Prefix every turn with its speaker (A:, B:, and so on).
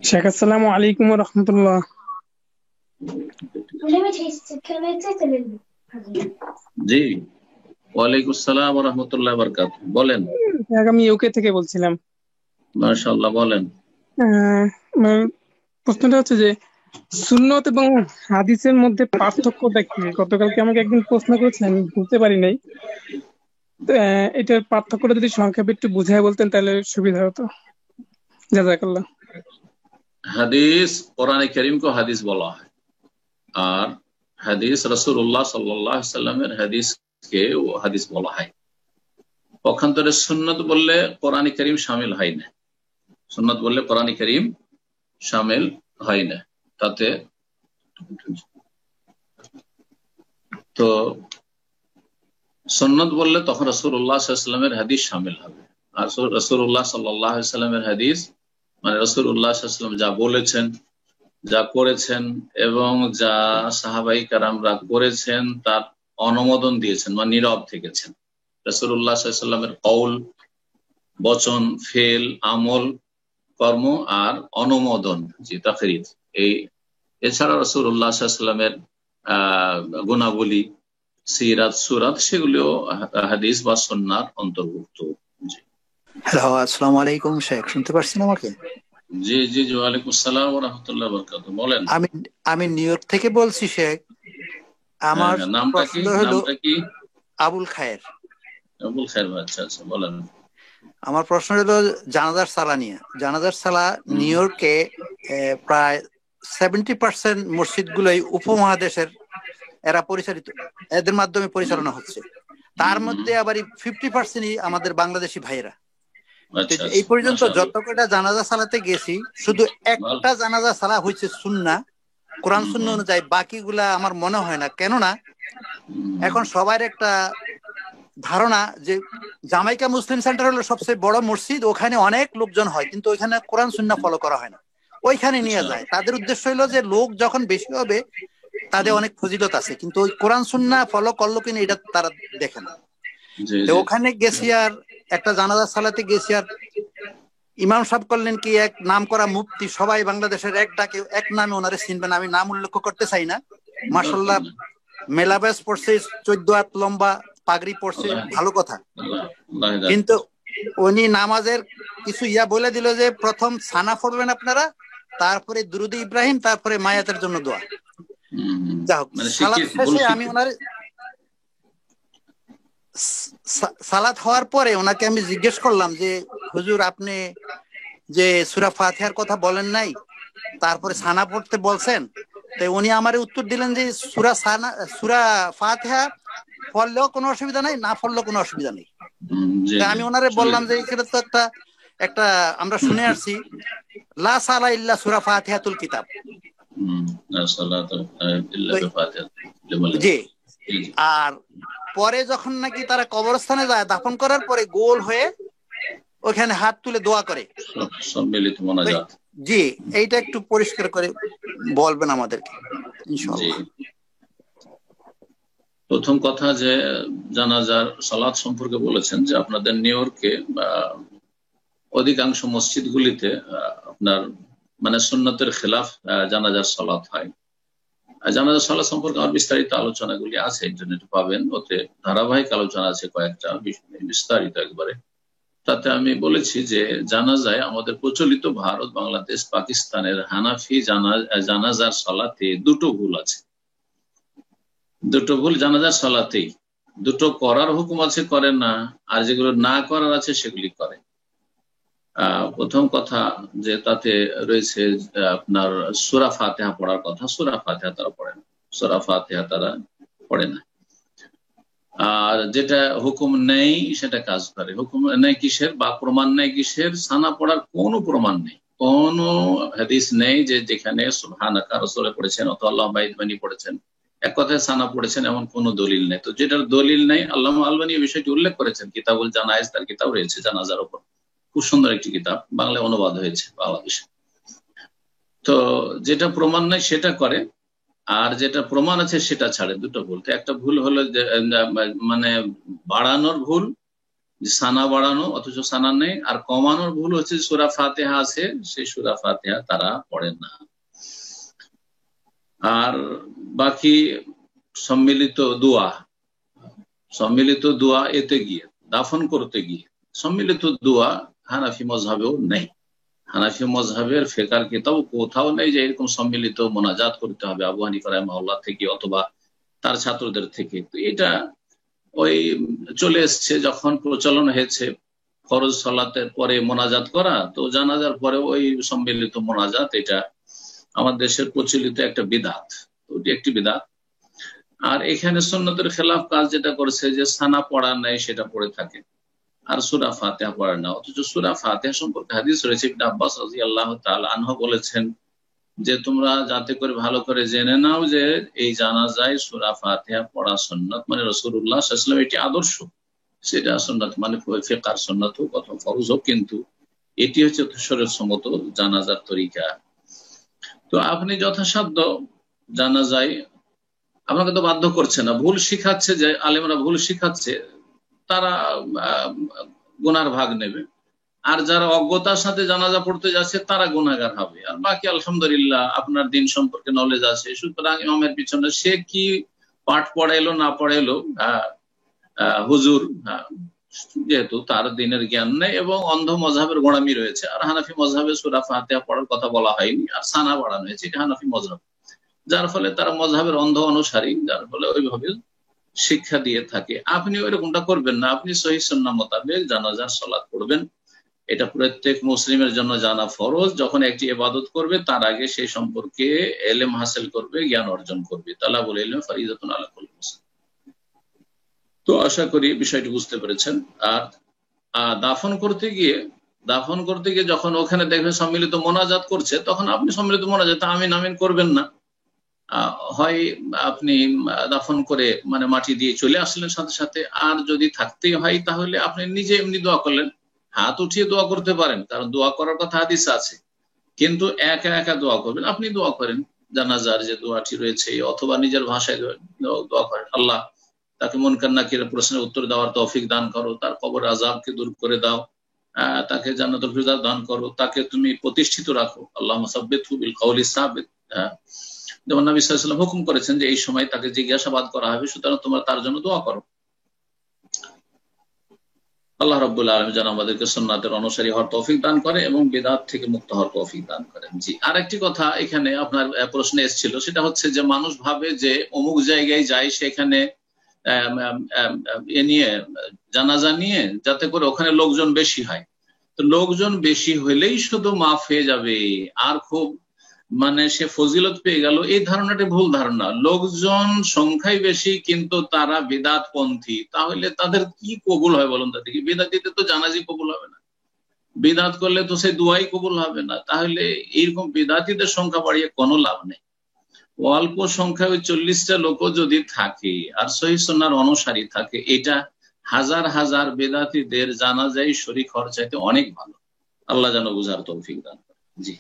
A: শেখ আসসালামু আলাইকুম রহমতুল্লাহ।
B: জি, ওয়ালাইকুম আসসালাম রহমতুল্লাহ বরকাত। বলেন।
A: আমি ইউকে থেকে বলছিলাম।
B: মাশাআল্লাহ, বলেন।
A: আমার প্রশ্নটা হচ্ছে যে সুন্নত এবং হাদিসের মধ্যে পার্থক্যটা কি? গতকালকে আমাকে একদিন প্রশ্ন করেছিলেন, আমি বুঝতে পারি নাই। তো, এটার পার্থক্যটা যদি সংক্ষেপে একটু বুঝায় বলতেন তাহলে সুবিধা হতো। জাযাকাল্লাহ।
B: হাদিস কোরআনে কারীমকে হাদিস বলা হয়, আর হাদিস রাসূলুল্লাহ সাল্লাল্লাহু আলাইহি সাল্লামের হাদিসকে হাদিস বলা হয়। পক্ষান্তরে সুন্নত বললে কোরআনে কারীম শামিল হয় না। সুন্নত বললে কোরআনে কারীম শামিল হয় না। তাতে তো সুন্নত বললে তখন রাসূলুল্লাহ সাল্লাল্লাহু আলাইহি সাল্লামের হাদিস শামিল হবে। আর রাসূলুল্লাহ সাল্লাল্লাহু আলাইহি সাল্লামের হাদিস মানে রাসূলুল্লাহ সাল্লাল্লাহু আলাইহি সাল্লাম যা বলেছেন, যা করেছেন এবং যা সাহাবাই কারামরা করেছেন তার অনুমোদন দিয়েছেন বা নীরব থেকেছেন। রাসূলুল্লাহ সাল্লাল্লাহু আলাইহি সাল্লামের কওল, বচন, ফেল, আমল, কর্ম আর অনুমোদন, জি তাকরীর, এই এছাড়া রাসূলুল্লাহ সাল্লাল্লাহু আলাইহি সাল্লামের গুণাবলী, সিরাত, সুরাত, সেগুলিও হাদিস বা সুন্নাহর অন্তর্ভুক্ত। জি
C: হ্যালো, আসসালামু আলাইকুম শেখ, শুনতে পাচ্ছেন আমাকে?
B: জি জি জি, ওয়ালাইকুম আসসালাম ওয়া রাহমাতুল্লাহি ওয়া বারাকাতুহু। বলেন।
C: আমি আমি নিউ ইয়র্ক থেকে বলছি শেখ। আমার
B: নামটা কি?
C: প্রশ্ন হলো
B: নামটা কি?
C: আবুল খায়ের।
B: আবুল খায়ের, আচ্ছা আচ্ছা, বলেন।
C: আমার প্রশ্ন হলো জানাজার সালা নিয়ে। জানাজার সালা নিউ ইয়র্কে প্রায় 70% মসজিদ গুলোই উপমহাদেশের এরা পরিচালিত, এদের মাধ্যমে পরিচালনা হচ্ছে। তার মধ্যে আবার 50%ই আমাদের বাংলাদেশি ভাইয়েরা।
B: আচ্ছা
C: এই
B: আচ্ছা,
C: পর্যন্ত
B: মাশাআল্লাহ।
C: যত কয়টা জানাজা সালাতে গেছি, শুধু একটা জানাজা সালা হয়েছে সুন্নাহ, কোরআন সুন্নাহ অনুযায়ী। বাকিগুলা আমার মনে হয় না। কেননা এখন সবার একটা ধারণা যে জামাইকা মুসলিম সেন্টার হলো সবচেয়ে বড় মসজিদ, ওখানে অনেক লোকজন হয়, কিন্তু ওইখানে কোরআন সুন্নাহ ফলো করা হয় না। ওইখানে নিয়ে যায়, তাদের উদ্দেশ্য হলো যে লোক যখন বেশি হবে তাদের অনেক ফজিলত আছে, কিন্তু ওই কোরআন সুন্নাহ ফলো করলো কিনা এটা তারা দেখে না। তো ওখানে গেছি, আর একটা জানাজা সালাতে গেছি, আর ইমাম সাহেব করলেন কি, এক নাম করা মুফতি, সবাই বাংলাদেশের এক ডাকে এক নামে ওনারে চিনবেন, আমি নাম উল্লেখ করতে চাই না। মাশাআল্লাহ, মেলাবেশ পড়ছে, 14 হাত লম্বা পাগড়ি পড়ছে, ভালো কথা। কিন্তু উনি নামাজের কিছু বলে দিল যে প্রথম সানা পড়বেন আপনারা, তারপরে দুরুদ ইব্রাহিম, তারপরে মায়াতের জন্য দোয়া। যাই হোক, সালাত শেষে আমি ওনার সালাত হওয়ার পরে ওনাকে আমি জিজ্ঞেস করলাম যে হুজুর, আপনি যে সূরা ফাতিহার কথা বলেন নাই, তারপরে সানা পড়তে বলছেন, তাই উনি আমারে উত্তর দিলেন যে সূরা ফাতিহা পড়লেও কোনো অসুবিধা নাই, না পড়লেও কোনো অসুবিধা নেই। আমি ওনারে বললাম যে এটা তো একটা আমরা শুনে আসছি, লা সালা ইল্লা সূরা ফাতিহাতুল কিতাব। জি। আর পরে যখন নাকি তারা কবরস্থানে যায়, দাফন করার পরে গোল হয়ে ওখানে হাত তুলে দোয়া করে,
B: সম্মিলিত মোনাজাত।
C: জি, এইটা একটু পরিষ্কার করে বলবেন আমাদেরকে ইনশাআল্লাহ।
B: প্রথম কথা যে জানাজার সালাত সম্পর্কে বলেছেন যে আপনাদের নিউ ইয়র্কে অধিকাংশ মসজিদগুলিতে আপনার মানে সুন্নতের খেলাফ জানাজার সালাত হয়। জানাজার সালাত সম্পর্কে আমার বিস্তারিত আলোচনাগুলি আছে, ইন্টারনেটে পাবেন, ওতে ধারাবাহিক আলোচনা আছে কয়েকটা, বিস্তারিত একবারে। তাতে আমি বলেছি যে জানাজায় আমাদের প্রচলিত ভারত, বাংলাদেশ, পাকিস্তানের হানাফি জানাজার সালাতে দুটো ভুল আছে। দুটো ভুল জানাজার সালাতেই, দুটো করার হুকুম আছে, করে না, আর যেগুলো না করার আছে সেগুলি করে। প্রথম কথা যে তাতে রয়েছে আপনার সূরা ফাতিহা পড়ার কথা, সূরা ফাতিহা তারা পড়ে না, সূরা ফাতিহা তারা পড়ে না। আর যেটা হুকুম নেই সেটা কাজ করে। হুকুম নেই কিসের বা প্রমাণ নেই কিসের? সানা পড়ার কোনো প্রমাণ নেই, কোন হাদিস নেই যে যেখানে সুবহানাকা রাসূল পড়েছেন অথবা আল্লাহুম্মা ইদমানি পড়েছেন, এক কথায় সানা পড়েছেন, এমন কোন দলিল নেই। তো যেটার দলিল নেই, আল্লামা আলবানী এই বিষয়টি উল্লেখ করেছেন, কিতাবুল জানায়েজ, তার কিতাব রয়েছে জানাজার উপর, খুব সুন্দর একটি কিতাব, বাংলায় অনুবাদ হয়েছে বাংলাদেশে। তো যেটা প্রমাণ নেই সেটা করে, আর যেটা প্রমাণ আছে সেটা ছাড়ে। দুটো ভুল। একটা ভুল হলো যে মানে বাড়ানোর ভুল, সানা বাড়ানো অথচ সানা নেই, আর কমানোর ভুল হচ্ছে সূরা ফাতিহা আছে সেই সূরা ফাতিহা তারা পড়েন না। আর বাকি সম্মিলিত দোয়া এতে গিয়ে দাফন করতে গিয়ে সম্মিলিত দোয়া হানাফি মযহাবেও নেই। হানাফি মযহাবের ফিকহ কিতাব কোথাও নেই যে এরকম সম্মিলিত মোনাজাত করতে হবে আবু হানিফা রাহিমাহুল্লাহ থেকে অথবা তার ছাত্রদের থেকে। তো এটা ওই চলে এসছে যখন প্রচলন হয়েছে ফরজ সালাতের পরে মোনাজাত করা, তো জানাজার পরে ওই সম্মিলিত মোনাজাত এটা আমার দেশের প্রচলিত একটা বিদআত, ওটি একটি বিদআত। আর এখানে সুন্নতের খেলাফ কাজ যেটা করেছে যে সানা পড়া নাই সেটা পড়ে থাকে আর সূরা ফাতিহা পড়ে না, অথচ সূরা ফাতিহা সম্পর্কে হাদিস রয়েছে। ইবনে আব্বাস রাদিয়াল্লাহু তাআলা আনহু বলেছেন যে তোমরা যাতে করে ভালো করে জেনে নাও যে এই জানাজায় সূরা ফাতিহা পড়া সুন্নাত, মানে রাসূলুল্লাহ সাল্লাল্লাহু আলাইহি ওয়াসাল্লাম এটি আদর্শ, সেটা সুন্নাত মানে ফিকহার সুন্নাত হোক অথবা ফরজ হোক, কিন্তু এটি হচ্ছে শরীয়তসম্মত জানাজার তরিকা। তো আপনি যথাসাধ্য জানাজায়, আপনাকে তো বাধ্য করছে না, ভুল শিখাচ্ছে যে আলেমরা ভুল শিখাচ্ছে তারা গুনার ভাগ নেবে, আর যারা অজ্ঞতার সাথে জানাজা পড়তে যাচ্ছে তারা গুনাহগার হবে। আর বাকি আলহামদুলিল্লাহ আপনার দিন সম্পর্কে নলেজ আছে, সুতরাং ইমামের পিছনে সে কি পাঠ পড়াইলো না পড়াইলো, হুজুর যেহেতু তার দিনের জ্ঞান নেই এবং অন্ধ মযহাবের গোড়ামি রয়েছে, আর হানাফি মযহাবে সূরা ফাতিহা পড়ার কথা বলা হয়নি আর সানা বাড়ানো হয়েছে, এটা হানাফি মযহাব, যার ফলে তারা মযহাবের অন্ধ অনুসারী, যার ফলে ওইভাবে শিক্ষা দিয়ে থাকে। আপনি ওইরকমটা করবেন না, আপনি সহিহ সুন্নাহ মোতাবেক জানাজার সালাত পড়বেন। এটা প্রত্যেক মুসলিমের জন্য জানা ফরজ। যখন একটি ইবাদত করবে তার আগে সেই সম্পর্কে ইলম হাসিল করবে, জ্ঞান অর্জন করবে। তালাবুল ইলম ফরিজাতুন আলা কুল্লি মুসলিম। তো আশা করি বিষয়টি বুঝতে পেরেছেন। আর দাফন করতে গিয়ে যখন ওখানে দেখবেন সম্মিলিত মোনাজাত করছে, তখন আপনি সম্মিলিত মোনাজাত আমিন আমিন করবেন না। হয় আপনি দাফন করে মানে মাটি দিয়ে চলে আসলেন সাথে সাথে, আর যদি থাকতেই হয় তাহলে আপনি নিজে এমনি দোয়া করলেন, হাত উঠিয়ে দোয়া করতে পারেন, কারণ দোয়া করার কথা হাদিসে আছে, কিন্তু একা একা দোয়া করবেন। আপনি দোয়া করেন জানাজার যে দোয়াটি রয়েছে, অথবা নিজের ভাষায় দোয়া করেন, আল্লাহ তাকে মুনকার নাকিরের প্রশ্নের উত্তর দেওয়ার তৌফিক দান করো, তার কবর আযাবকে দূর করে দাও, তাকে জান্নাতুল ফিরদাউস দান করো, তাকে তুমি প্রতিষ্ঠিত রাখো, আল্লাহুম্মা সাব্বিতহু বিল কওলি সাবিত। যেমন নবী সাল্লাল্লাহু আলাইহি ওয়াসাল্লাম হুকুম করেছেন যে এই সময় তাকে জিজ্ঞাসাবাদ করা হবে, সুতরাং তোমরা তার জন্য দোয়া করো। আল্লাহ রাব্বুল আলামিন যেন আমাদেরকে সুন্নাতের অনুসারী হওয়ার তৌফিক দান করে এবং বিদআত থেকে মুক্ত হওয়ার তৌফিক দান করেন। জি, আরেকটি কথা এখানে আপনার প্রশ্নে এসেছিল, সেটা হচ্ছে যে মানুষ ভাবে যে অমুক জায়গায় যায় সেখানে এ নিয়ে জানাজা নিয়ে যাতে করে ওখানে লোকজন বেশি হয়, তো লোকজন বেশি হইলেই শুধু মাফ হয়ে যাবে আর খুব মানে সে ফজিলত পেয়ে গেল, এই ধারণাটি ভুল ধারণা। লোকজন সংখ্যায় বেশি কিন্তু তারা বিদআত পন্থী, তাহলে তাদের কি কবুল হয় বলুন? তাদেরকে বিদআতিতে তো জানাজি কবুল হবে না, বিদআত করলে তো সেই দোয়াই কবুল হবে না, তাহলে এইরকম বিদআতিদের সংখ্যা বাড়িয়ে কোনো লাভ নেই। অল্প সংখ্যায় ওই 40টা লোক যদি থাকে আর সহিহ সুন্নাহর অনুসারী থাকে, এটা হাজার হাজার বিদআতিদের জানাজায় শরীক হওয়ার চাইতে অনেক ভালো। আল্লাহ যেন বুঝার তৌফিক দান করেন। জি।